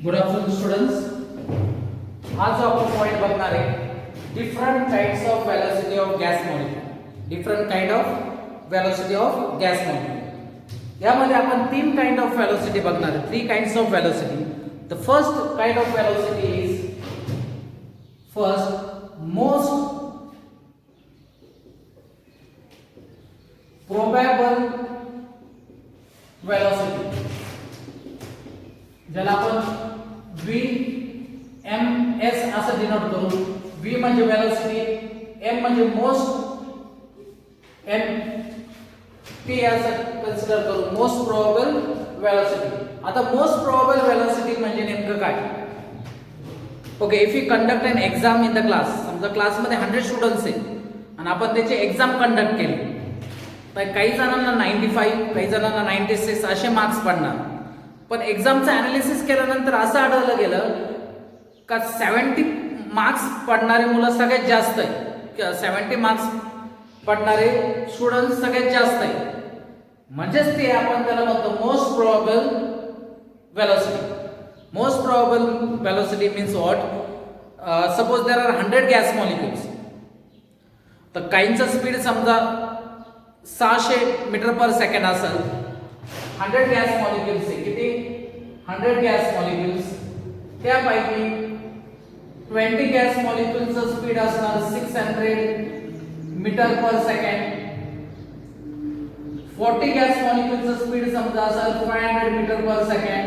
Good afternoon students. आज जो आपण पॉइंट बघणार आहे different kinds of velocity of gas molecule. Different kind of velocity of gas molecule. यामध्ये आपण तीन काइंड ऑफ वेलोसिटी बघणार आहे. Three kinds of velocity. The first kind of velocity is first most probable velocity, ज्याला आपण VMS असं denote करू. V म्हणजे वेलोसिटी, M म्हणजे मोस्ट, MP असं कन्सिडर करू मोस्ट प्रोबॅबल वेलोसिटी. आता मोस्ट प्रोबॅबल वेलोसिटी म्हणजे नेमकं काय? Okay, if you conduct an exam in the class, समजा क्लासमध्ये 100 स्टुडंट्स आहेत आणि आपण त्याची एक्झाम कंडक्ट केली, तर काही जणांना 95, काही जणांना 96 असे मार्क्स पडणार. पण एक्झामचं ॲनालिसिस केल्यानंतर असं आढळलं गेलं का 70 मार्क्स पडणारे मुलं सगळ्यात जास्त आहे. 70 मार्क्स पडणारे स्टुडंट्स सगळ्यात जास्त आहे. म्हणजेच ते आपण त्याला म्हणतो most probable velocity. Most probable velocity means what? Suppose there are 100 gas molecules, तर काहींचं स्पीड समजा 600 मीटर पर सेकंड असेल. 100 गॅस मॉलिक्युल्स आहे, किती? 100 गॅस मॉलिक्युल्स. त्यापैकी 20 गॅस मॉलिक्युल्सचं स्पीड असणार 600 metre per second. 40 gas मॉलिक्युल्सचं speed समजा असेल 500 मीटर पर सेकंड.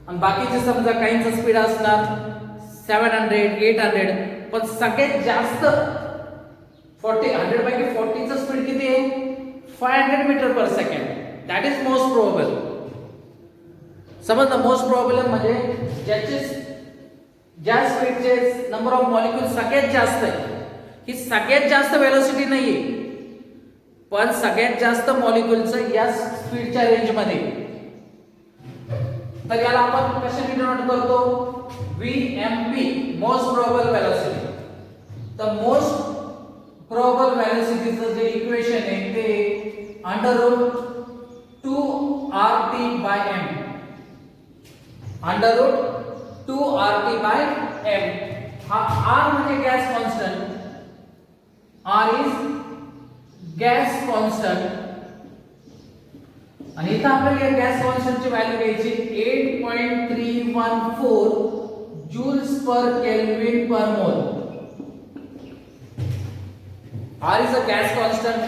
आणि बाकीचे समजा काहींचं स्पीड असणार 700, 800. पण सगळ्यात जास्त 100 पैकी 40चं स्पीड किती आहे? 500 metre per second. That is most probable. समजलं? मोस्ट प्रोबॅबल म्हणजे ज्या स्पीडचे नंबर ऑफ मॉलिक्यूल सगळ्यात जास्त आहे. ही सगळ्यात जास्त वेलोसिटी नाहीये, पण सगळ्यात जास्त मॉलिक्यूलचं या स्पीडच्या रेंजमध्ये. तर याला आपण कशाने डिनोट करतो? VMP, most probable velocity. तर मोस्ट प्रोबॅबल वेलोसिटीचं जे इक्वेशन आहे ते √2RT/m. √2RT/m. हा R म्हणजे gas constant. R is gas constant. आणि इथं आपल्याला या गॅस कॉन्स्टंटची व्हॅल्यू घ्यायची 8.314 जूल्स पर केल्विन पर मोल. R is a gas constant.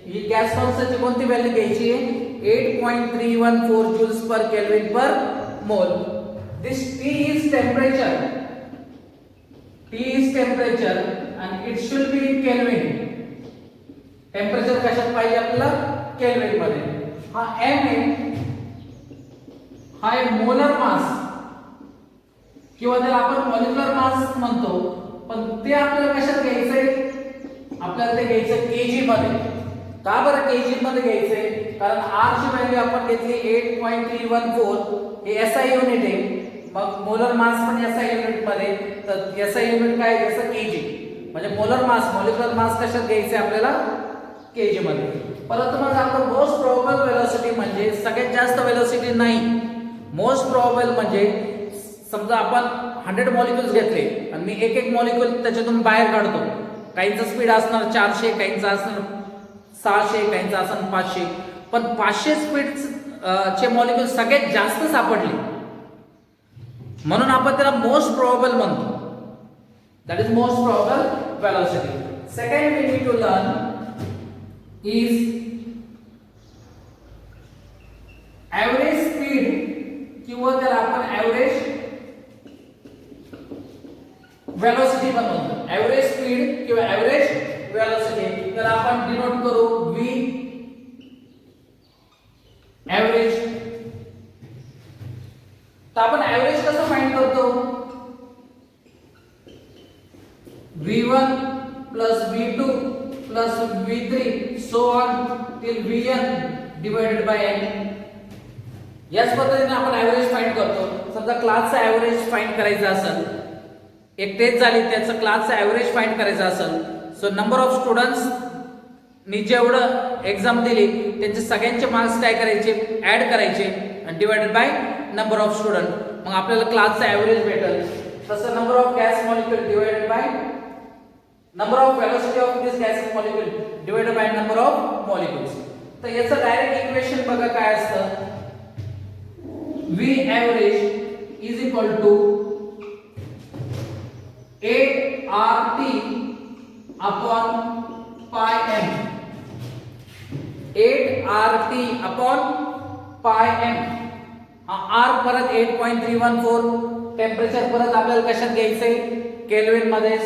ही गॅस कॉन्स्टंटची कोणती व्हॅल्यू घ्यायची आहे? 8.314 joules per Kelvin per mole. This T is temperature. T is temperature and it should be in Kelvin. Temperature कशात पाहिजे आपल्याला? केल्विन मध्ये. हा M आहे, हा आहे मोलर मास किंवा त्याला आपण मॉलिक्युलर मास म्हणतो. पण ते आपल्याला कशात घ्यायचंय? आपल्याला ते घ्यायचं केजी मध्ये. का बरं केजी मध्ये घ्यायचंय? कारण R ची व्हॅल्यू आपण घेतली 8.314. हे SI युनिट आहे. मग मोलर मास पण SI युनिट मध्ये. तर SI युनिट काय? याचं केजी. म्हणजे मोलर मास, मॉलिक्युलर मास कशात घ्यायचंय आपल्याला? केजी मध्ये. परंतु मग आपण मोस्ट प्रोबॅबल वेलोसिटी म्हणजे सगळ्यात जास्त वेलोसिटी नाही. मोस्ट प्रोबॅबल म्हणजे समजा आपण 100 मॉलिक्युल्स घेतले आणि मी एक एक मॉलिक्युल त्याच्यातून बाहेर काढतो. काहींचा स्पीड असणार 400, काहींचा असणार 600, काहींचा असणार 500. पण 500 स्पीड चे मॉलिक्युल सगळ्यात जास्त सापडले म्हणून आपण त्याला मोस्ट प्रोबॅबल म्हणतो. That is most probable velocity. Second we need to learn is average speed किंवा त्याला आपण एव्हरेज वेलोसिटी पण म्हणतो. एव्हरेज स्पीड किंवा एव्हरेज वेलोसिटी त्याला आपण डिनोट करू V एव्हरेज. तर आपण एव्हरेज कसं फाइंड करतो? V1 plus V2 plus V3 so on till Vn divided by n. याच पद्धतीने आपण एव्हरेज फाइंड करतो. समजा क्लासचा एव्हरेज फाइंड करायचा असेल, एक टेस्ट झाली त्याचं क्लासचा एव्हरेज फाइंड करायचा असेल, सो नंबर ऑफ स्टुडंट्स मी जेवढं एक्झाम दिली त्यांचे सगळ्यांचे मार्क्स काय करायचे ऍड करायचे आणि divided by number of student. मग आपल्याला क्लासचा ॲव्हरेज भेटेल. तसं number of gas molecule divided by number of velocity of this gaseous molecule divided by number of molecules. तर याचं डायरेक्ट इक्वेशन बघा काय असतं. V average is equal to 8RT upon pi m. 8RT upon pi m. R परत 8.314. Temperature परत आपल्याला कशात घ्यायचंय, केल्विन मध्ये.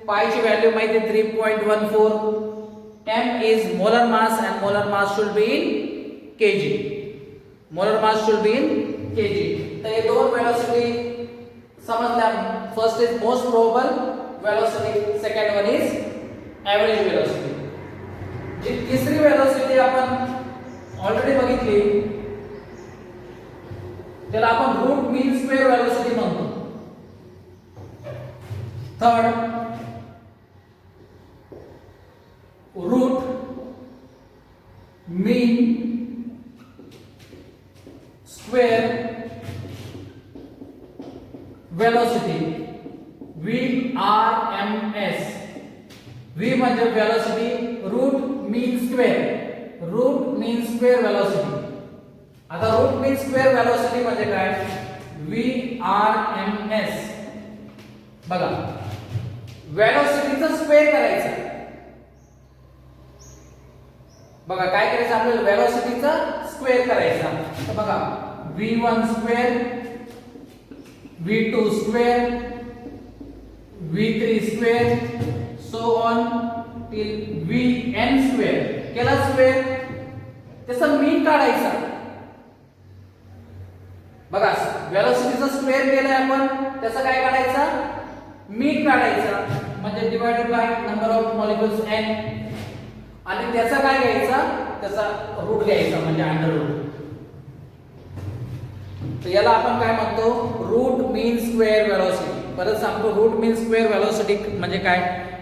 पाई ची व्हॅल्यू माहिती 3.14. m is molar mass and molar mass should be in kg. molar mass should be in kg. तर हे दोन वेलोसिटी समजल्या. First is most probable velocity, second one is average velocity. जी तिसरी वेलोसिटी आपण ऑलरेडी बघितली, त्याला आपण रूट मीन स्क्वेअर वेलोसिटी म्हणतो. Third root mean square velocity VRMS. V म्हणजे velocity, root mean square, root mean square velocity. आता root mean square velocity म्हणजे काय, VRMS. बघा वेलोसिटीचं स्क्वेअर करायचं. बघा काय करायचं आपल्याला, वेलोसिटीचा स्क्वेअर करायचा. तर बघा v1 square, v2 square, v3 square, so on till vn square. केला स्क्वेअर, त्याचा मीन काढायचा. बघा वेलोसिटीचा स्क्वेअर केलाय आपण, त्याचा काय काढायचा, मीन काढायचा. म्हणजे divided by number of molecules n. आणि त्याचा काय घ्यायचा, त्याचा रूट घ्यायचा म्हणजे अंडर रूट. तर याला आपण काय म्हणतो, रूट मीन स्क्वेअर वेलोसिटी. परत सांगतो, रूट मीन स्क्वेअर वेलोसिटी म्हणजे काय,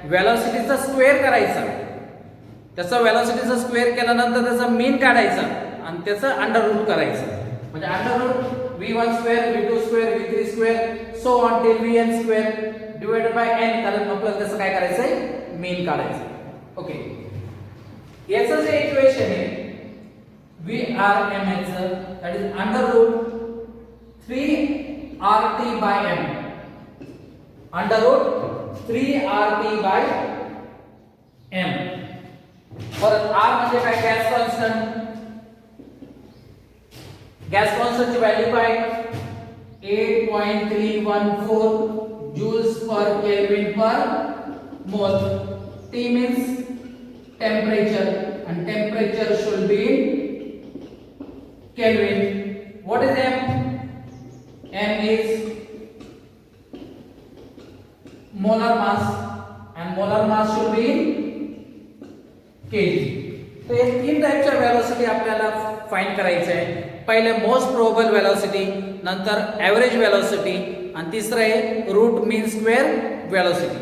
वेलोसिटीचा स्क्वेअर करायचा, त्याचा वेलोसिटीचा स्क्वेअर केल्यानंतर त्याचा मीन काढायचा आणि त्याचं अंडर रूट करायचं. म्हणजे under root v1 square, v2 square, v3 square, so on till vn square divided by n. कारण आपल्याला त्याचं काय करायचंय, मीन काढायचं. ओके, याचं जे इक्वेशन आहे VRMS चं, that is under root 3RT by m. Under root 3RT by m. परत R म्हणजे काय, गॅस कॉन्स्टंट. गॅस कॉन्स्टंट ची व्हॅल्यू काय, 8.314 joules per Kelvin per mole. T means temperature and temperature should be in Kelvin. What is M? M is molar mass and molar mass should be in kg. तो हे तीन टाइपच्या velocity आपल्याला find करायचं आहे. पहिले most probable velocity, नंतर average velocity आणि तिसरं आहे रूट मीन स्क्वेअर वेलोसिटी.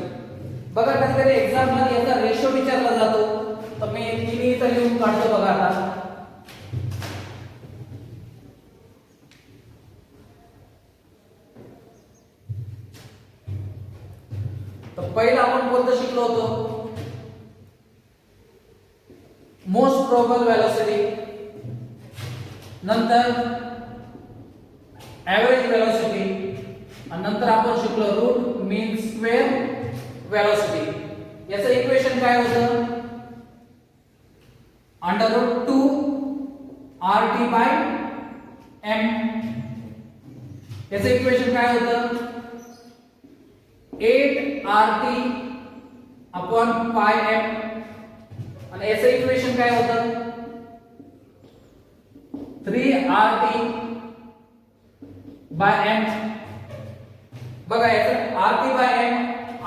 बघा कधीतरी एक्झाम मध्ये याचा रेशो विचारला जातो, तर मी तिन्ही इथं लिहून काढतो. बघा आता तर पहिला आपण कोणतं शिकलो होतो, मोस्ट प्रोबेबल वेलोसिटी, नंतर एव्हरेज वेलोसिटी आणि नंतर आपण शिकलो रूट मीन स्क्वेअर वेलोसिटी. याचं इक्वेशन काय होतं, under root 2RT by m. याचं इक्वेशन काय होतं, 8RT अपॉन पाय m. आणि याचं इक्वेशन काय होतं, 3RT बाय m. बघा याचं RT by m,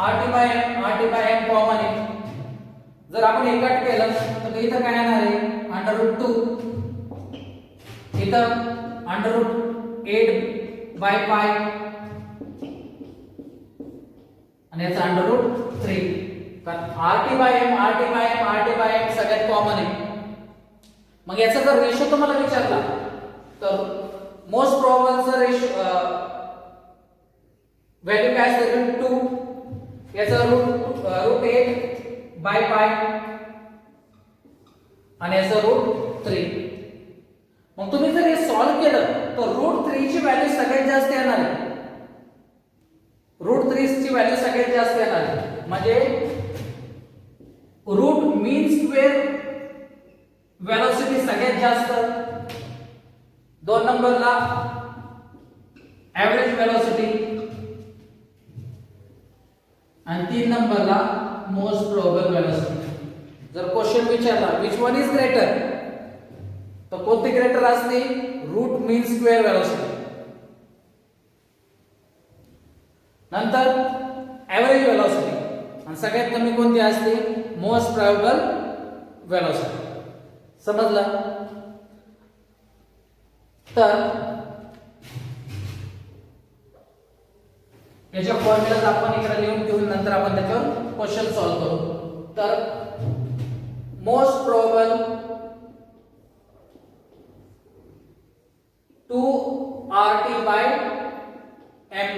RT by m, RT by m common आहे. जर आपण हे कट केलं तर इथं काय येणार आहे, अंडर रूट 2, इथं अंडर रूट 8 बाय पाय आणि याचं अंडर रूट 3. कारण RT by m, RT by m, RT by m सगळ्यात कॉमन आहे. मग याचा जर रेशो तुम्हाला विचारला तर मोस्ट प्रोबेबल रेशो व्हॅल्यू काय असेल 2, याचा रूट 8 बाय पाय आणि याचा रूट 3. मग तुम्ही जर हे सॉल्व्ह केलं तर रूट 3 ची व्हॅल्यू सगळ्यात जास्त येणार आहे. रूट 3 ची व्हॅल्यू सगळ्यात जास्त येणार आहे. म्हणजे रूट मीन स्क्वेअर वेलोसिटी सगळ्यात जास्त, 2 नंबरला एव्हरेज वेलोसिटी आणि 3 नंबरला मोस्ट प्रोबेबल वेलोसिटी. जर क्वेश्चन विचारला विच वन इज ग्रेटर, तर कोणती ग्रेटर असते? Route mean square velocity. नंतर एव्हरेज वेलोसिटी आणि सगळ्यात कमी कोणती असते? Most probable velocity. समजलं? तर याच्या फॉर्म्युलाज आपण इकडे लिहून घेऊन नंतर आपण त्याच्यावर क्वेश्चन सॉल्व्ह करू. तर most probable 2RT by M,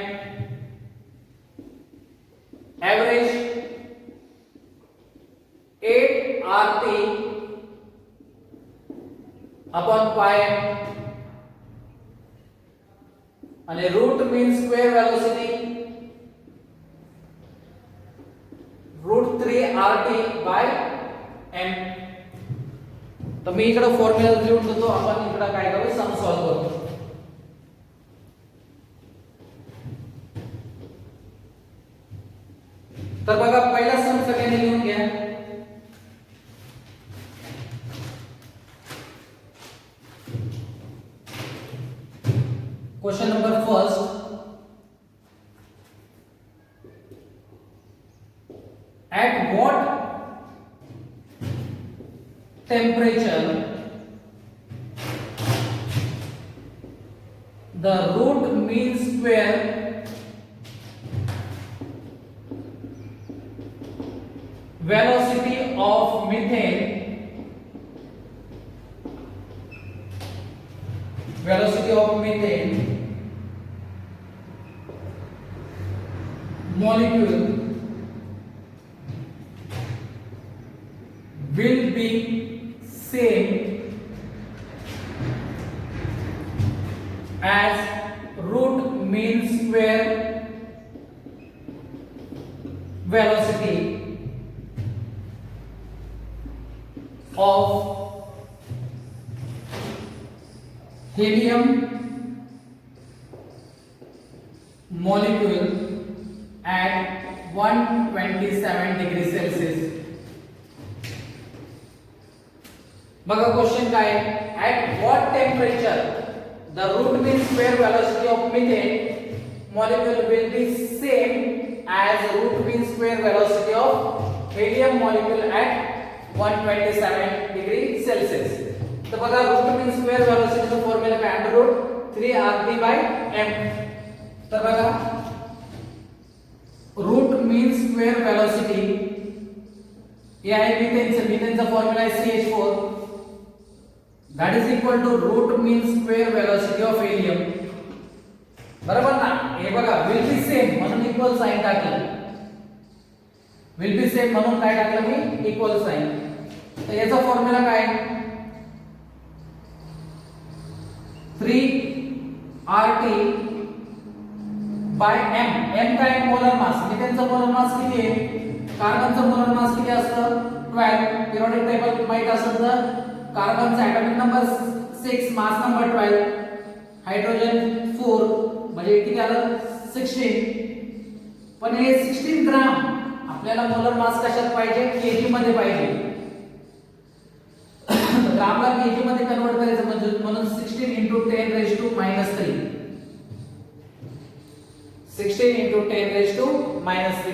average 8RT upon pi M, आणि root mean square velocity root 3RT by M. तर मी इकडे फॉर्म्युला लिहून देतो, आपण इकडे काय करू सम सॉल्व्ह करू. तर बघा पहिला सम सगळ्यांनी लिहून घ्या. Question number first, at what temperature the root mean square velocity of methane molecule will be same as root mean square velocity of helium molecule at 127 degree Celsius. बघा क्वेश्चन काय आहे? at what temperature the root mean square velocity of methane molecule will be same as root mean square velocity of helium molecule at 127 degree Celsius. तर बघा root mean square वेलोसिटीचा formula काय? Under root 3RT by M. तर बघा root mean square velocity हे आहे मिथेनचा formula आहे CH4, that is equal to root mean square velocity of helium. बरोबर ना? हे बघा will be same म्हणून इक्वल साइन टाकलं, will be same म्हणून काय टाकलं मी? Equal sign. तर याचा फॉर्म्युला काय? 3RT by M. M काय? Molar mass. मिथेनचा मोलर मास किती आहे? कार्बनचा मोलर मास किती असतं? 12. पिरियोडिक टेबल माहित असेल तर कार्बनचा atomic number 6, mass number 12, hydrogen 4, म्हणजे किती आलं? 16. पण हे 16 ग्राम आपल्याला मोलर मास कशात पाहिजे? केजी मध्ये पाहिजे. ग्रामला केजी मध्ये कन्वर्ट करायचं म्हणजे म्हणून 16 × 10⁻³ 16 × 10⁻³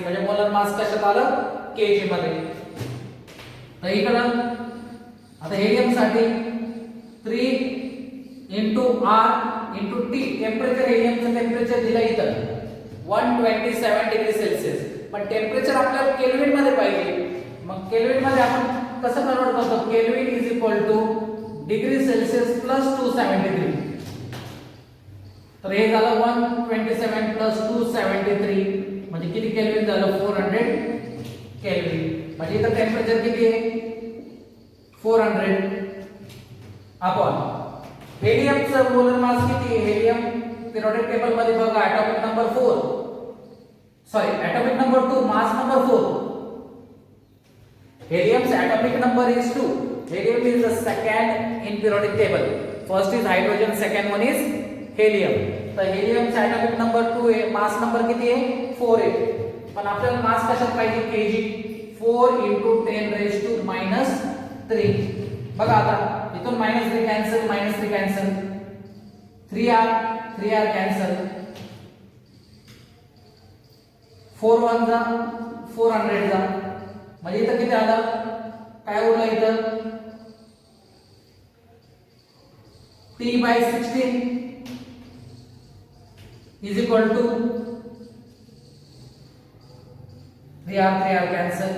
म्हणजे मोलर मास कशात आलं? केजी मध्ये. तर इकडं आता हेलियम साठी 3 × R × T. टेम्परेचर हेलियमचं टेम्परेचर दिलं इथं 127 डिग्री सेल्सिअस, पण टेम्परेचर आपल्याला केल्विन मध्ये पाहिजे. मग केल्विन मध्ये आपण कसं कन्वर्ट करतो? Kelvin is equal two degree Celsius plus 273. तर हे झालं 127 प्लस 273 म्हणजे किती केल्विन झालं 400 केल्विन. म्हणजे इथं टेम्परेचर किती आहे 400 अपॉन हेलियमचं मोलर मास किती आहे. हेलियम पिरियोडिक टेबल मध्ये बघा atomic number 4 sorry atomic number 2 mass number 4. Helium's atomic number is 2. Helium is the second in periodic table. First is hydrogen, second one is helium. तर helium's atomic number 2 आहे, mass number किती आहे 4 आहे. पण आपल्याला मास कशात पाहिजे kg. 4 into 10 raised to minus 3. बघा आता इथून -3 कॅन्सल -3 कॅन्सल 3r कॅन्सल 4 1 जा 400 जा म्हणजे इथं किती आलं काय उरलं इथं T/16 is equal to 3r cancel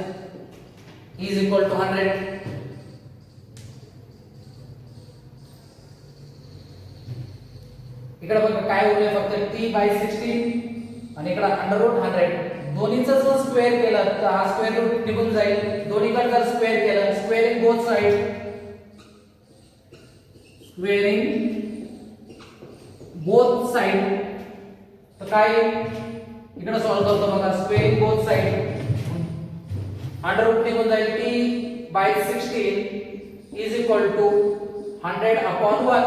is equal to 100. इकडे बघा काय उरले फक्त T/16 आणि इकडे √100. दोन्हीचा जर स्क्वेअर केला तर हा स्क्वेअर रूट निघून जाईल. दोन्हीकडे जर स्क्वेअर केलं स्क्वेअरिंग बोथ साइड तर काय इकडे सॉल्व करतो बघा squaring both side under root निघून जाईल T/16 is equal to 100 upon 1.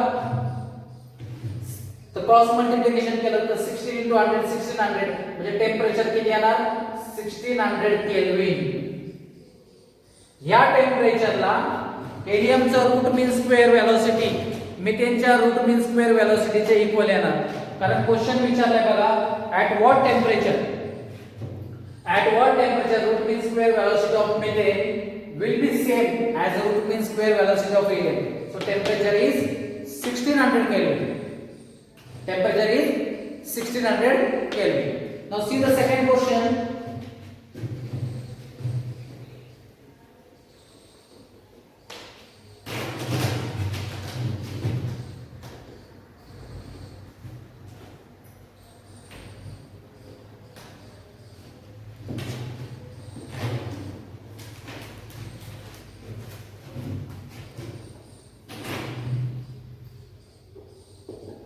तर क्रॉस मल्टिप्लिकेशन केलं तर 16 into 100 1600 म्हणजे टेम्परेचर किती येणार 1600 केल्विन. या टेम्परेचरला हेलियमचा रूट मीन स्क्वेअर वेलोसिटी मिथेनच्या रूट मीन स्क्वेअर वेलोसिटीचे इक्वल येणार. कारण क्वेश्चन विचारलाय बघा at what temperature root mean square velocity of methane will be same as root mean square velocity of helium. So temperature is 1600 Kelvin. Temperature is 1600 Kelvin. Now see the second question.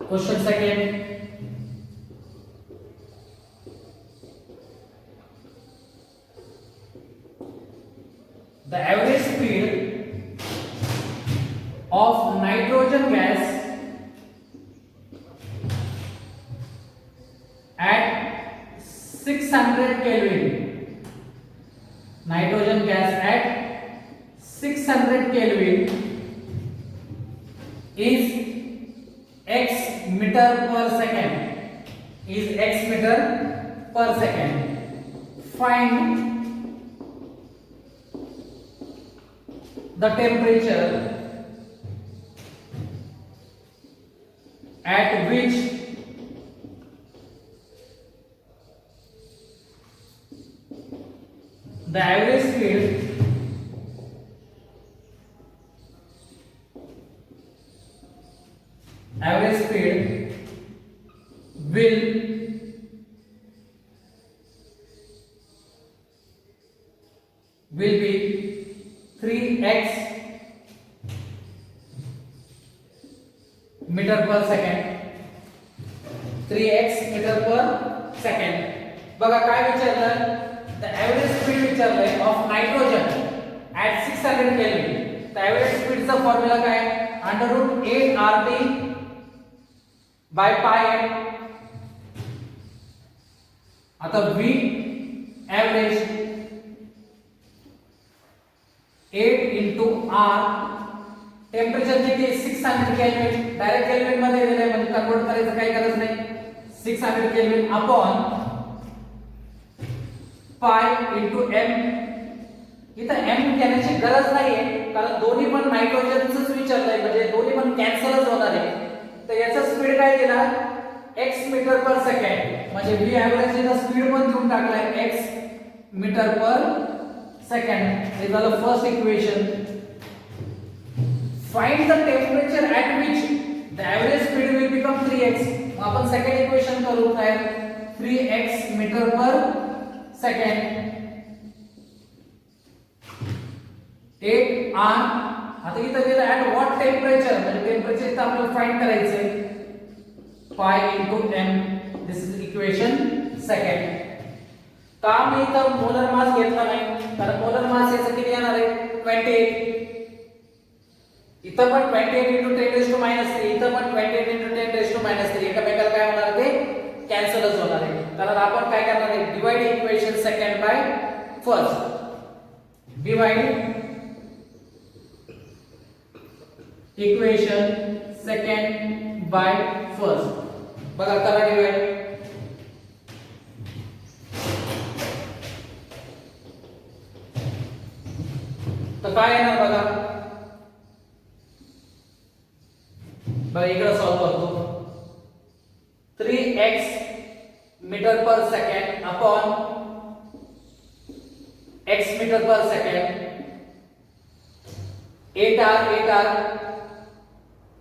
Question second. The average speed of nitrogen gas at 600 Kelvin. Nitrogen gas at 600 Kelvin is x meter per second. Is x meter per second. Find the temperature at which the average speed will be 3x meter per second. 3x meter per second. बघा काय विचारलं the average speed विचारलंय of nitrogen at 600 Kelvin. तर average speed चा formula काय √8 RT by pi. आता V average 8 into R. Temperature किती 600 kelvin. Direct kelvin मध्ये दिलंय म्हणजे कन्वर्ट करायचं काही गरज नाही. 600 kelvin upon pi into m. इथं m घेण्याची गरज नाहीये कारण दोन्ही पण नायट्रोजनचंच विचारलंय म्हणजे दोन्ही पण कॅन्सलच होणार आहे. तर याचा स्पीड काय दिला x मीटर पर सेकंड म्हणजे v एव्हरेज चा स्पीड पण देऊन टाकलाय x मीटर पर सेकंड. हे झालं first equation. Find the temperature at which the average speed will become 3x. आपण सेकंड इक्वेशन करू काय 3x metre per second 8 r आता इथं दिलं ऍट व्हॉट टेम्परेचर म्हणजे टेम्परेचर इथं आपल्याला फाइंड करायचंय पाय into m this is equation second का मी इथं मोलर मास घेतला नाही कारण मोलर मास याचं किती येणार आहे 28 इथं पण 28 into 10⁻³ इथं पण 28 into 10⁻³ एकमेकाला काय होणार ते कॅन्सलच होणार आहे कारण आपण काय करणार आहे divide equation second by first divide equation second by first बघा करा डिवाइड तर काय येणार बघा बघा इकडे सॉल्व करतो 3x metre per second upon x metre per second 8r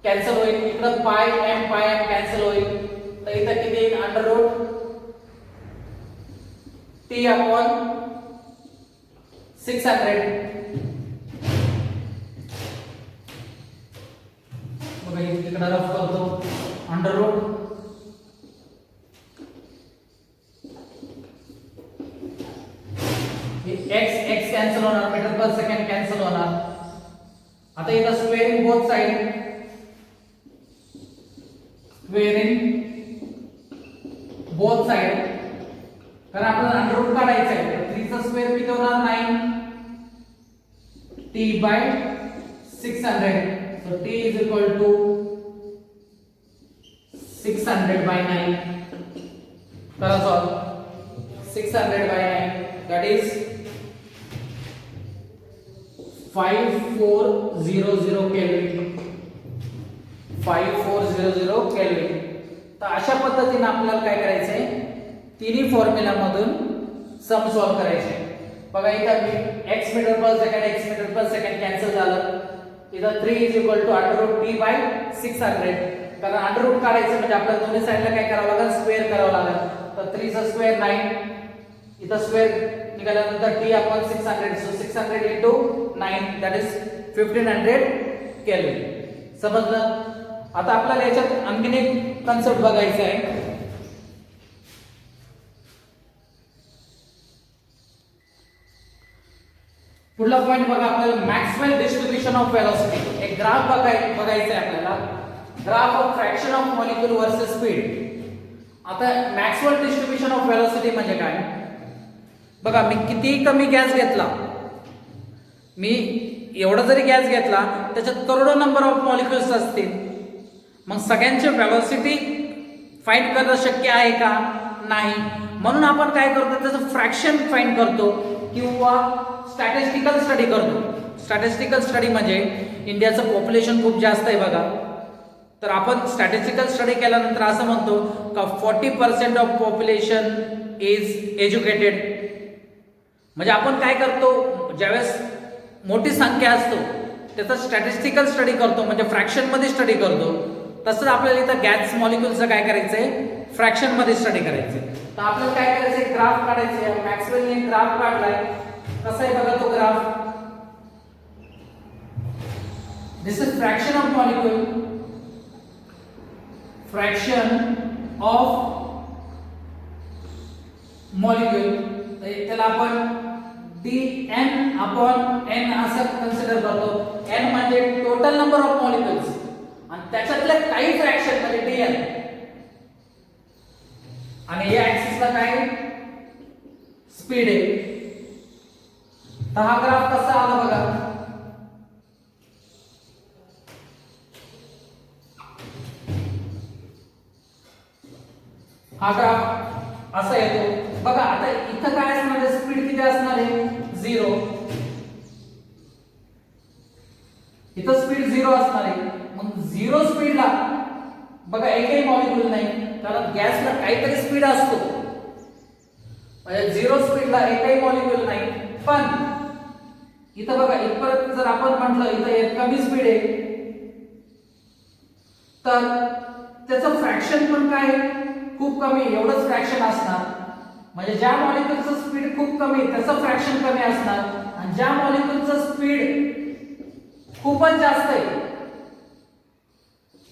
cancel होईल इकडे पाय m कॅन्सल होईल तर इथं किती येईल अंडर रूट t अपॉन 600 बघा इकडे रफ करतो अंडर रूट x कॅन्सल होणार मीटर पर सेकंड कॅन्सल होणार आता इथं स्क्वेअरिंग बोथ साइड कारण आपल्याला अंडर रूट काढायचं आहे तर 3 चा स्क्वेअर किती होणार 9 t by 600 so t is equal to 600 by 9 करा solve 600 by 9 that is 5400 kelvin 5400 kelvin तर अशा पद्धतीने आपल्याला काय करायचंय तिन्ही फॉर्म्युला मधून सम सॉल्व करायचे बघा इथं x metre per second cancel झालं इथं 3 is equal to under root t by 600 कारण अंडर रूट काढायचं म्हणजे आपल्याला दोन्ही साइडला काय करावं लागेल स्क्वेअर करावं लागेल तर 3 चा स्क्वेअर 9 इथं स्क्वेअर निघाल्यानंतर t upon 600 so 600 into 9 that is 1500 kelvin समजलं आता आपल्याला याच्यात आणखीन एक कन्सेप्ट बघायचा आहे पुढला पॉइंट बघा आपल्याला मॅक्सवेल डिस्ट्रीब्यूशन ऑफ वेलोसिटी एक ग्राफ बघायचा आहे आपल्याला graph of fraction of molecule versus speed आता मॅक्सवेल डिस्ट्रीब्यूशन ऑफ वेलोसिटी म्हणजे काय बघा मी किती कमी गॅस घेतला मी एवढा जरी गॅस घेतला त्याच्यात करोडो नंबर ऑफ मॉलिक्युल्स असतील मग सगळ्यांची वेलोसिटी फाइंड करणं शक्य आहे का नाही म्हणून आपण काय करतो त्याचं फ्रॅक्शन फाइंड करतो किंवा स्टॅटिस्टिकल स्टडी करतो स्टॅटिस्टिकल स्टडी म्हणजे इंडियाचं पॉप्युलेशन खूप जास्त आहे बघा तर आपण स्टॅटिस्टिकल स्टडी केल्यानंतर असं म्हणतो का 40% ऑफ पॉप्युलेशन इज एज्युकेटेड म्हणजे आपण काय करतो ज्यावेळेस मोठी संख्या असतो त्याचा स्टॅटिस्टिकल स्टडी करतो म्हणजे फ्रॅक्शन मध्ये स्टडी करतो तसंच आपल्याला इथं गॅस मॉलिक्युलचं काय करायचंय फ्रॅक्शन मध्ये स्टडी करायचंय तर आपल्याला काय करायचंय ग्राफ काढायचंय मॅक्सवेलने ग्राफ काढलाय कसा आहे बघा तो graph this is fraction of molecule fraction of molecule त्याला आपण dn upon n असं कन्सिडर करतो n म्हणजे टोटल नंबर ऑफ मॉलिक्युल्स आणि त्याच्यातले काही फ्रॅक्शन म्हणजे dn आणि या ऍक्सिसला काय स्पीड आहे तर हा ग्राफ कसा आला बघा हा ग्राफ असा येतो बघा आता इथं काय असणार आहे स्पीड किती असणार आहे 0 इथं स्पीड 0 असणार आहे मग 0 स्पीडला बघा एकही मॉलिक्यूल नाही कारण गॅसला काहीतरी स्पीड असतो म्हणजे 0 स्पीडला एकही मॉलिक्यूल नाही पण इथं बघा इथपर्यंत जर आपण म्हटलं इथं एक कमी स्पीड आहे तर त्याचं फ्रॅक्शन पण काय खूप कमी, एवढंच फ्रॅक्शन असणार. म्हणजे ज्या मॉलिक्युलचं स्पीड खूप कमी त्याचं फ्रॅक्शन कमी असणार, आणि ज्या मॉलिक्युलचं स्पीड खूपच जास्त आहे,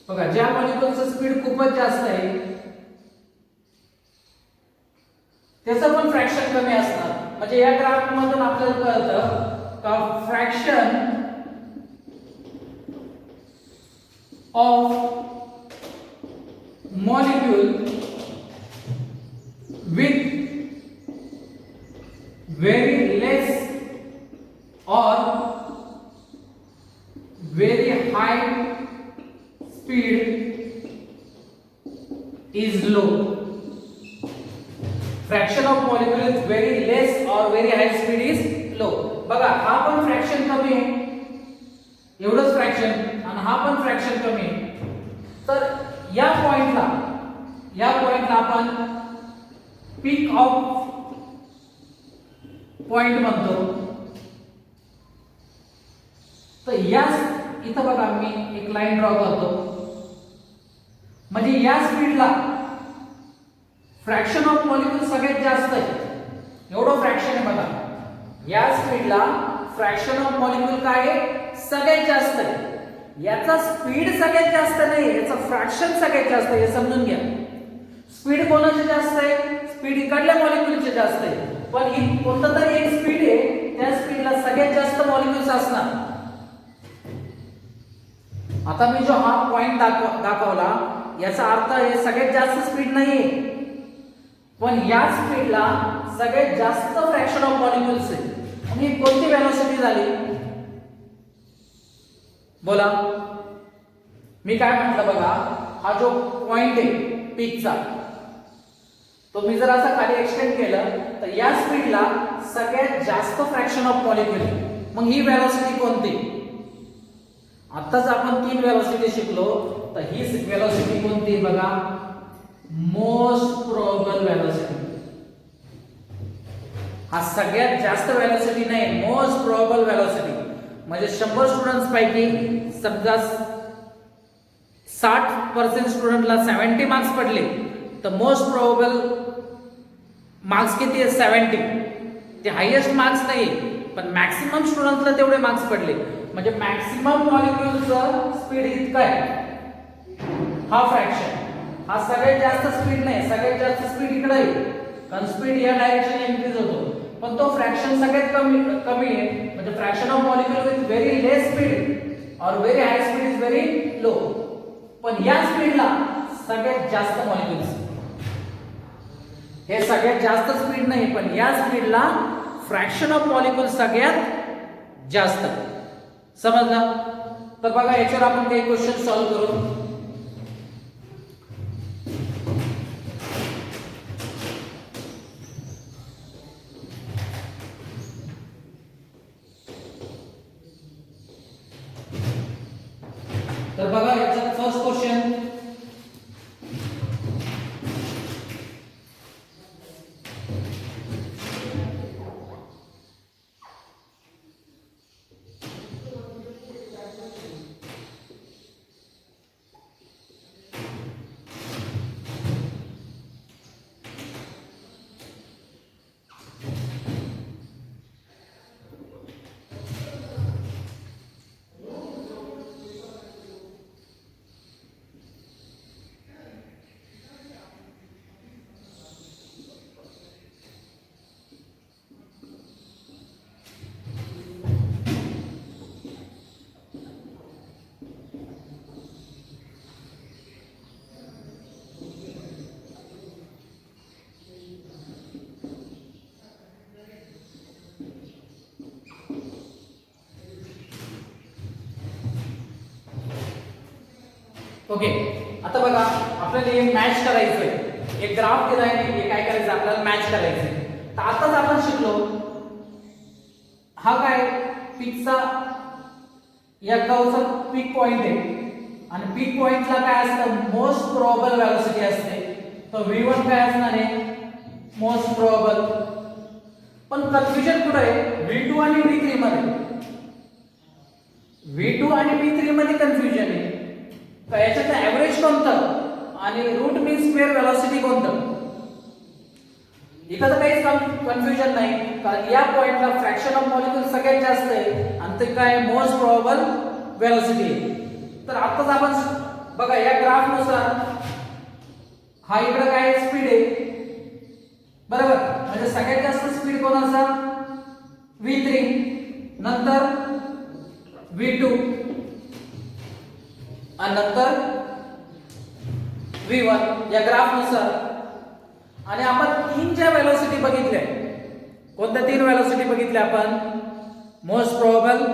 बघा ज्या मॉलिक्युलचं स्पीड खूपच जास्त आहे त्याचं पण फ्रॅक्शन कमी असणार. म्हणजे या ग्राफ मधून आपल्याला कळतं का fraction of molecule with very less or very high speed is low. Fraction of molecule with very less or very high speed is low. बघा हा पण फ्रॅक्शन कमी आहे, एवढंच फ्रॅक्शन, आणि हा पण फ्रॅक्शन कमी आहे. तर या पॉइंटला आपण पीक ऑफ पॉइंट म्हणतो. तर या इथं बघा मी एक लाईन ड्रॉ करतो. म्हणजे या स्पीडला फ्रॅक्शन ऑफ मॉलिक्यूल सगळ्यात जास्त आहे, एवढं फ्रॅक्शन आहे बघा. या स्पीडला फ्रॅक्शन ऑफ मॉलिक्यूल काय आहे, सगळ्यात जास्त आहे. याचा स्पीड सगळ्यात जास्त नाही, याचं फ्रॅक्शन सगळ्यात जास्त आहे, हे समजून घ्या. स्पीड कोणाचे जास्त आहे, स्पीड इकडल्या मॉलिक्यूलचे जास्त आहे, पण ही कोणतं तरी एक स्पीड आहे, त्या स्पीडला सगळ्यात जास्त मॉलिक्यूल्स असणार. आता मी जो हा पॉइंट दाखवला याचा अर्थ हे सगळ्यात जास्त स्पीड नाहीये, पण या स्पीडला सगळ्यात जास्त फ्रॅक्शन ऑफ मॉलिक्यूल्स आहे. आणि कोणती व्हेलॉसिटी झाली बोला. मी काय म्हटलं बघा, हा जो पॉइंट आहे पीकचा, तो मी जर असा खाली एक्सटेंड केलं तर या स्पीडला सगळ्यात जास्त फ्रॅक्शन ऑफ मॉलिक्यूल. मग ही व्हेलॉसिटी कोणती, आताच आपण 3 व्हेलॉसिटी शिकलो, तर ही व्हेलॉसिटी कोणती बघा, मोस्ट प्रोबेबल व्हेलॉसिटी. हा सगळ्यात जास्त व्हेलॉसिटी नाही, मोस्ट प्रोबेबल व्हेलॉसिटी. म्हणजे 100 स्टुडंट्स पैकी समजा 60% स्टुडंटला 70 मार्क्स पडले, तर मोस्ट प्रोबेबल मार्क्स किती आहे, 70. ते हायेस्ट मार्क्स नाही, पण मॅक्सिमम स्टुडंट्सला तेवढे मार्क्स पडले. म्हणजे मॅक्सिमम मॉलिक्यूलचं स्पीड इतकं आहे, हा फ्रॅक्शन. हा सगळ्यात जास्त स्पीड नाही, सगळ्यात जास्त स्पीड इकडे आहे, कारण स्पीड या डायरेक्शन इन्क्रीज होतो, पण तो फ्रॅक्शन सगळ्यात कमी आहे. म्हणजे fraction of molecule with very less speed और very high speed is very low. पण या स्पीडला सगळ्यात जास्त मॉलिक्यूल्स, हे सगळ्यात जास्त स्पीड नाही, पण या स्पीडला फ्रॅक्शन ऑफ मॉलिक्यूल सगळ्यात जास्त. समजलं. तर बघा याच्यावर आपण काही क्वेश्चन सॉल्व्ह करू. तर बघा याचा फर्स्ट क्वेश्चन, ओके. आता बघा आपल्याला हे मॅच करायचंय, एक ग्राफ दिलाय, हे काय करायचं आपल्याला मॅच करायचंय. तर आताच आपण शिकलो, हा काय पीकचा या कर्वचा पीक पॉइंट आहे, आणि पीक पॉइंटला काय असतं, मोस्ट प्रोबेबल व्हेलॉसिटी असते. तर v1 काय असणार आहे, मोस्ट प्रोबेबल. पण कन्फ्युजन कुठे आहे, v2 आणि v3 मध्ये. v2 आणि v3 मध्ये कन्फ्युजन आहे. तर याच्यात ऍव्हरेज कोणतं, आणि रूट मीन स्क्वेअर व्हेलॉसिटी कोणतं? इथं तर काहीच कन्फ्युजन नाही, कारण या पॉइंटला फ्रॅक्शन ऑफ मॉलिक्यूल सगळ्यात जास्त आहे आणि ते काय मोस्ट प्रोबेबल व्हेलॉसिटी आहे. तर आताच आपण बघा या ग्राफ नुसार हा इकडे काय स्पीड आहे बरोबर, म्हणजे सगळ्यात जास्त स्पीड कोणाचा? v3, नंतर v2 आणि नंतर v1 या ग्राफ नुसार. आणि आपण तीन ज्या व्हेलॉसिटी बघितल्या, कोणत्या तीन व्हेलॉसिटी बघितल्या आपण? मोस्ट प्रोबेबल,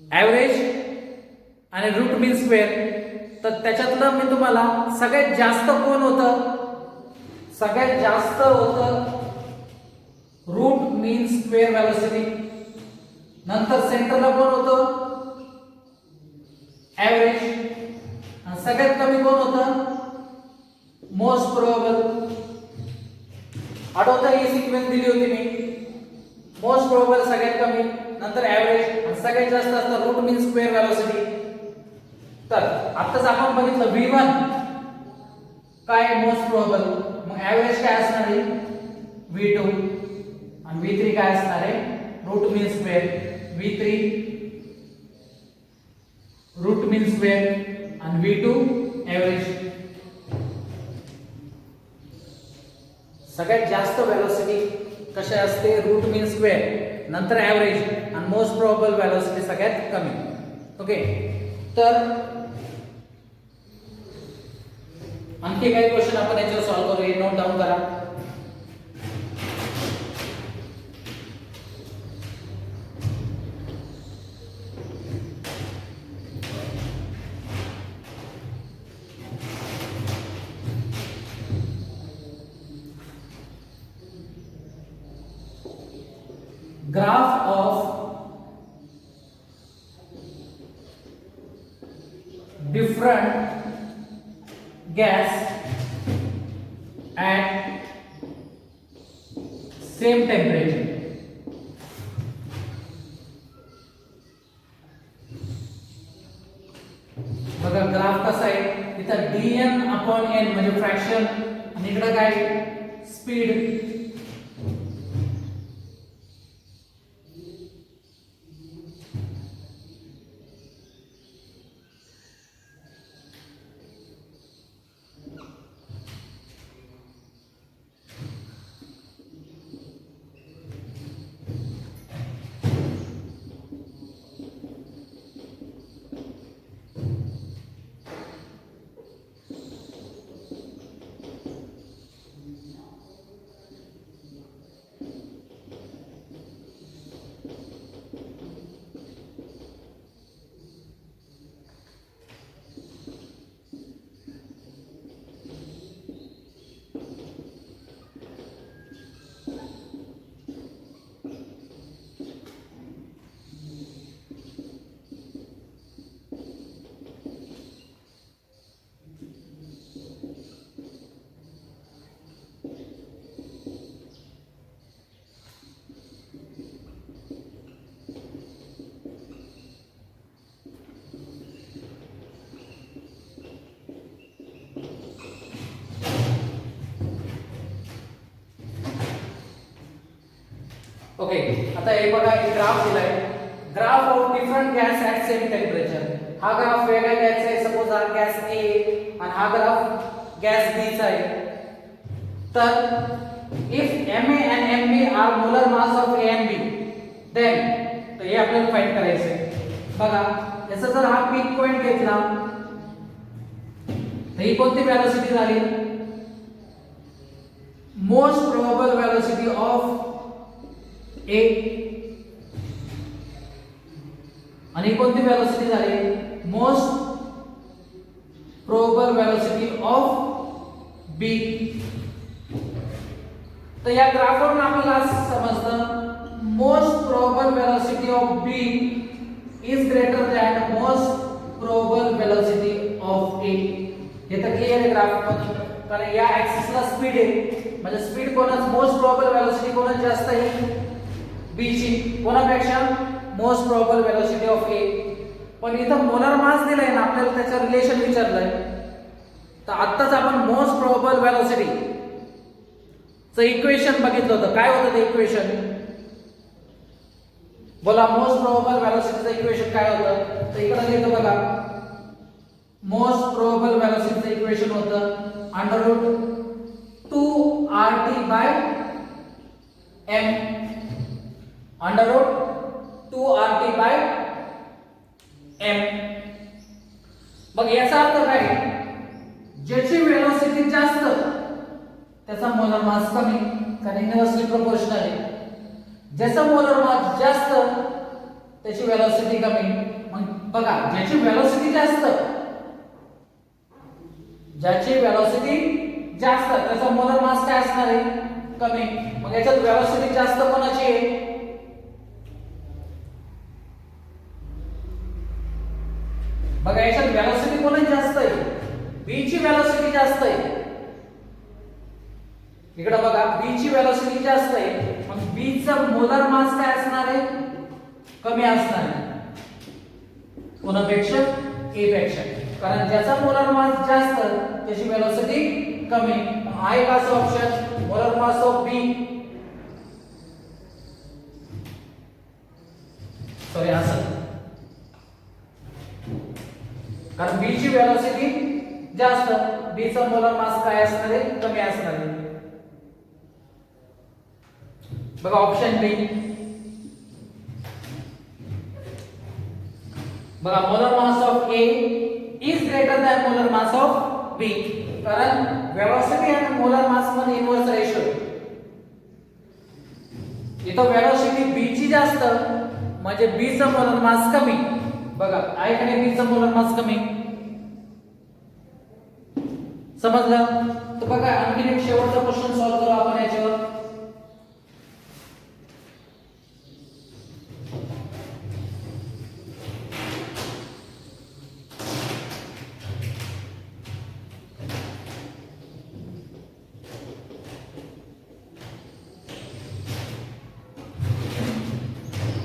ऍव्हरेज आणि रूट मीन स्क्वेअर. तर त्याच्यातलं मी तुम्हाला सगळ्यात जास्त कोण होतं? सगळ्यात जास्त होतं रूट मीन स्क्वेअर व्हेलॉसिटी. नंतर सेंटरला कोण होतं? ऍव्हरेज. आणि सगळ्यात कमी कोण होतं? Most probable. आठवतं ही सिक्वेन्स दिली होती मी. मोस्ट प्रोबेबल सगळ्यात कमी, नंतर ऍव्हरेज आणि सगळ्यात जास्त असतं रूट मीन स्क्वेअर व्हेलॉसिटी. तर आताच आपण बघितलं v1 काय मोस्ट प्रोबेबल, मग ऍव्हरेज काय असणार आहे? v2 आणि v3 काय असणार आहे? Route mean square. v3 route mean square आणि v2 ऍव्हरेज. सगळ्यात जास्त व्हेलॉसिटी कशा असते? रूट मीन स्क्वेअर, नंतर ऍव्हरेज आणि मोस्ट प्रोबेबल व्हेलॉसिटी सगळ्यात कमी. ओके, तर आणखी काही क्वेश्चन आपण याच्यावर सॉल्व्ह करू, हे नोट डाऊन करा. Graph of different gas at same temperature. बघा ग्राफ कसा आहे, इथं dn/n म्हणजे फ्रॅक्शन आणि इकडे काय? स्पीड. ओके, आता हे बघा एक ग्राफ दिलाय, graph of different gas at same temperature. हा ग्राफ वेगळा घ्यायचा आहे, सपोज हा गॅस ए आणि हा ग्राफ गॅस बी चा आहे. तर if Ma and Mb are molar mass of A and B, then तर हे आपल्याला फाइंड करायचं आहे. बघा याचा जर हा पीक पॉइंट घेतला तर ही कोणती व्हेलॉसिटी झाली? Most probable velocity of A. आणि कोणती व्हेलॉसिटी झाली? Most probable velocity of B. तर या ग्राफवरून आपल्याला असं समजतं most probable velocity of B is greater than most probable velocity of A. हे तर क्लिअर आहे ग्राफ मध्ये, कारण या ऍक्सिसला स्पीड आहे, म्हणजे स्पीड कोणाच मोस्ट प्रोबेबल व्हेलॉसिटी कोणाच जास्त आहे? B ची. कोणापेक्षा? Most probable velocity of A. पण इथं मोलर मास दिलाय ना आपल्याला, त्याचं रिलेशन विचारलंय. तर आत्ताच आपण मोस्ट प्रोबेबल वेलोसिटी चं इक्वेशन बघितलं होतं. काय होतं ते इक्वेशन? बोला, मोस्ट प्रोबेबल वेलोसिटीचं इक्वेशन काय होतं? तर इकडे लिहितो बघा. मोस्ट प्रोबेबल वेलोसिटीचं इक्वेशन होतं under root 2RT by m, under root 2RT by m. मग याचा अर्थ काय? ज्याची वेलोसिटी जास्त त्याचा मोलर मास कमी, कारण इनव्हर्सली प्रोपोर्शनल आहे. ज्याचा मोलर मास जास्त त्याची वेलोसिटी कमी. मग बघा, ज्याची वेलोसिटी जास्त त्याचा मोलर मास काय असणार आहे? कमी. मग याच्यात वेलोसिटी जास्त कोणाची आहे? बघा, याच्यात वेलोसिटी कोणाची जास्त आहे? b ची वेलोसिटी जास्त आहे. इकडे बघा, b ची वेलोसिटी जास्त आहे. मग b चा मोलर मास काय असणार आहे? कमी असणार आहे. कोणापेक्षा? a पेक्षा. कारण ज्याचा मोलर मास जास्त त्याची वेलोसिटी कमी. आहे का असं option? Molar mass of b, sorry असं, कारण b ची वेलोसिटी जास्त, b चा मोलर मास काय असणार आहे? कमी असणार आहे. बघा ऑप्शन बी. बघा, molar mass of A is greater than molar mass of B, कारण वेलोसिटी आणि मोलर मास मध्ये इनव्हर्स रेशो. इथं वेलोसिटी B ची जास्त म्हणजे B चा मोलर मास कमी. बघा, आहे का नाही? B चा मोलर मास कमी. समजलं? तर बघा, आणखी एक शेवटचा क्वेश्चन सॉल्व्ह करू आपण याच्यावर.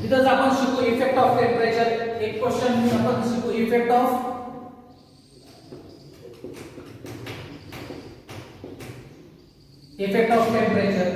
तिथंच आपण शिकू इफेक्ट ऑफ टेम्परेचर. एक क्वेश्चन आपण शिकू इफेक्ट ऑफ टेम्परेचर.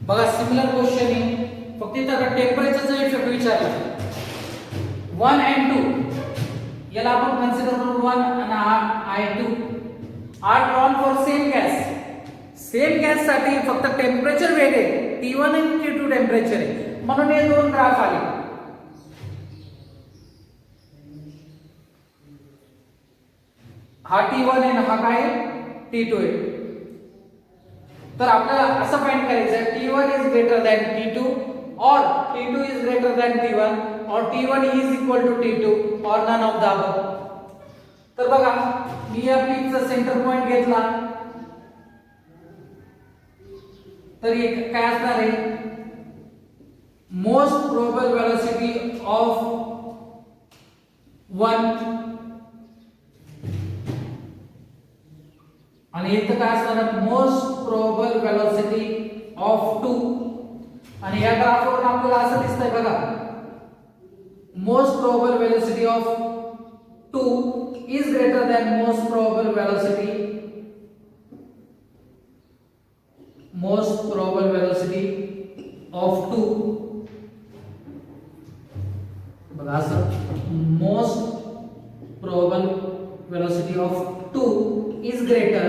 बघा, सिमिलर क्वेश्चन आहे, फक्त इथं टेम्परेचरचा इफेक्ट विचारला. 1 and 2 याला आपण कन्सिडर करू 1 आणि I2 are drawn for same gas. Same gas साठी फक्त टेम्परेचर वेगळे, T1 आणि T2 टेम्परेचर आहे, म्हणून हे दोन ग्राफ आले. हा T1 आहे, हा काय T2 आहे. तर आपल्याला असं फाइंड करायचं आहे T1 is greater than T2 और T2 is greater than T1 और T1 is equal to T2 और नन ऑफ द अबव. तर बघा, मी या पीकचा सेंटर पॉइंट घेतला तर एक काय असणार आहे, मोस्ट प्रोबेबल वेलोसिटी ऑफ 1 आणि इथं काय असणार मोस्ट प्रोबेबल वेलोसिटी ऑफ 2 आणि या ग्राफवरून आपल्याला असं दिसतंय बघा most probable velocity of 2 is greater than most probable velocity of 2 बघा असं most probable velocity of 2 is greater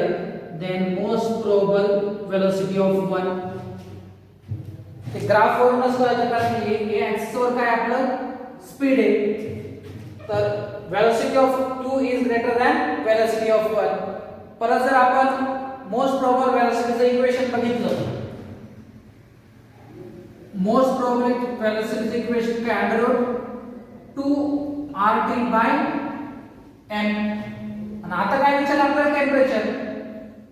than most probable velocity of 1 ते ग्राफ वरूनच कळतं कारण हे ऍक्सिस वर काय आपलं स्पीड आहे तर velocity of 2 is greater than velocity of 1 परत जर आपण मोस्ट प्रोबेबल वेलोसिटीचं इक्वेशन बघितलं मोस्ट प्रोबेबल वेलोसिटीचं इक्वेशन काय under root 2 RT by m आणि आता काय विचार आपल्याला टेम्परेचर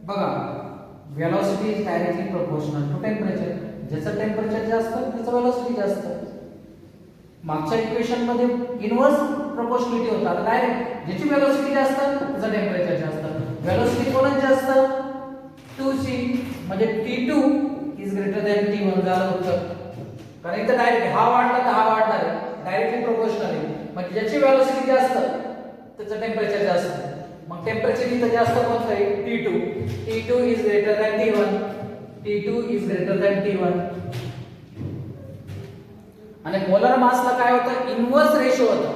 बघा velocity is directly proportional to temperature ज्याचं टेम्परेचर जास्त त्याचं वेलोसिटी जास्त मागच्या इक्वेशन मध्ये इनवर्स प्रोपोर्शनलिटी होता आता डायरेक्ट ज्याची वेलोसिटी जास्त त्याचं टेम्परेचर जास्त वेलोसिटी कोणाची जास्त 2c म्हणजे t2 is greater than t1 झालं उत्तर कारण इथं डायरेक्ट हा वाढला तर हा वाढणार आहे डायरेक्टली प्रोपोर्शनल आहे म्हणजे ज्याची वेलोसिटी जास्त त्याचं टेम्परेचर जास्त मग टेम्परेचर इथं जास्त कोणतं आहे t2 is greater than t1 is greater than t1 आणि मोलर मासला काय होतं इनवर्स रेशो होता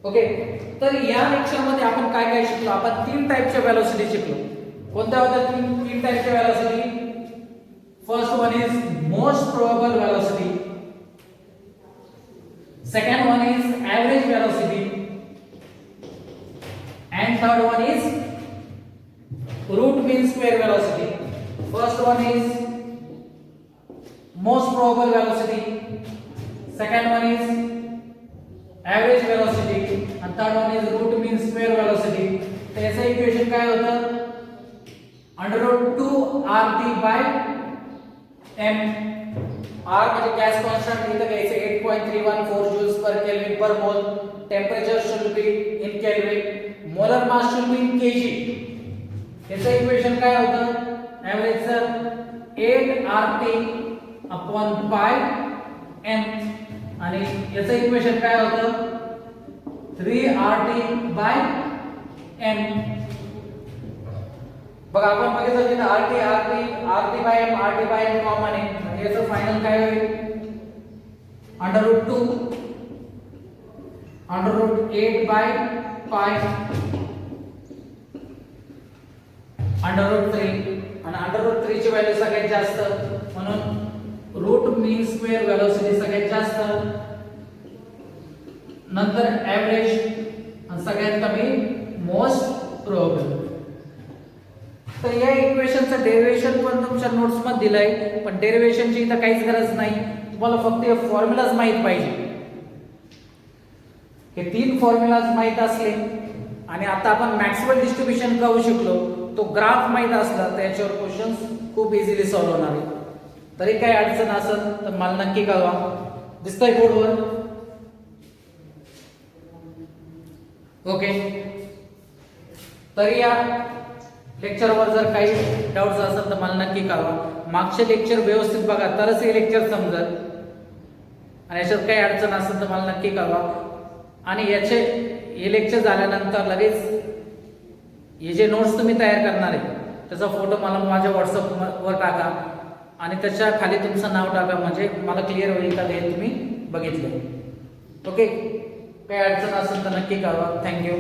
ओके तर या लेक्चरमध्ये आपण काय काय शिकलो आपण तीन टाइपच्या वेलोसिटी शिकलो कोणत्या होत्या तीन टाइपच्या velocity first one is most probable velocity second one is average velocity and third one is root mean square velocity first one is most probable velocity second one is average velocity and third one is root mean square velocity तर याचं equation काय होतं √2 RT by m r म्हणजे gas constant इथं घ्यायचं 8.314 joules per Kelvin per mole temperature should be in Kelvin molar mass should be in kg याचं equation काय होतं एवरेजचं 8 RT upon pi m आणि याचं इक्वेशन काय होतं 3 RT by m बघा आपण बघितलं की RT by m कॉमन आहे म्हणजे याचं फायनल काय होईल √8 by pi √3 आणि √3 ची व्हॅल्यू सगळ्यात जास्त म्हणून रूट मीन स्क्वेअर वेलोसिटी सगळ्यात जास्त नंतर एवरेज आणि सगळ्यात कमी मोस्ट प्रोबेबल तर या इक्वेशनचं डेरिव्हेशन पण तुमच्या नोट्स मध्ये दिलंय पण डेरिव्हेशनची इथं काहीच गरज नाही तुम्हाला फक्त हे फॉर्म्युलाज माहित पाहिजे हे तीन फॉर्म्युलाज माहित असले आणि आता आपण मॅक्सवेल डिस्ट्रीब्युशन करू शिकलो तो ग्राफ माहित असला तर याच्यावर क्वेश्चन्स खूप इझिली सॉल्व्ह होणार आहे तरी काही अडचण असेल तर मला नक्की कळवा दिसतंय बोर्डवर ओके तरी या लेक्चरवर जर काही डाउट्स असेल तर मला नक्की कळवा मागचे लेक्चर व्यवस्थित बघा तरच हे लेक्चर समजेल आणि याच्यात काही अडचण असेल तर मला नक्की कळवा आणि याचे हे लेक्चर झाल्यानंतर लगेच हे जे नोट्स तुम्ही तयार करणार आहे त्याचा फोटो मला माझ्या व्हॉट्सअपवर टाका आणि त्याच्या खाली तुमचं नाव टाका म्हणजे मला क्लिअर होईल का हे तुम्ही बघितले ओके काही अडचण असेल तर नक्की कळवा थँक्यू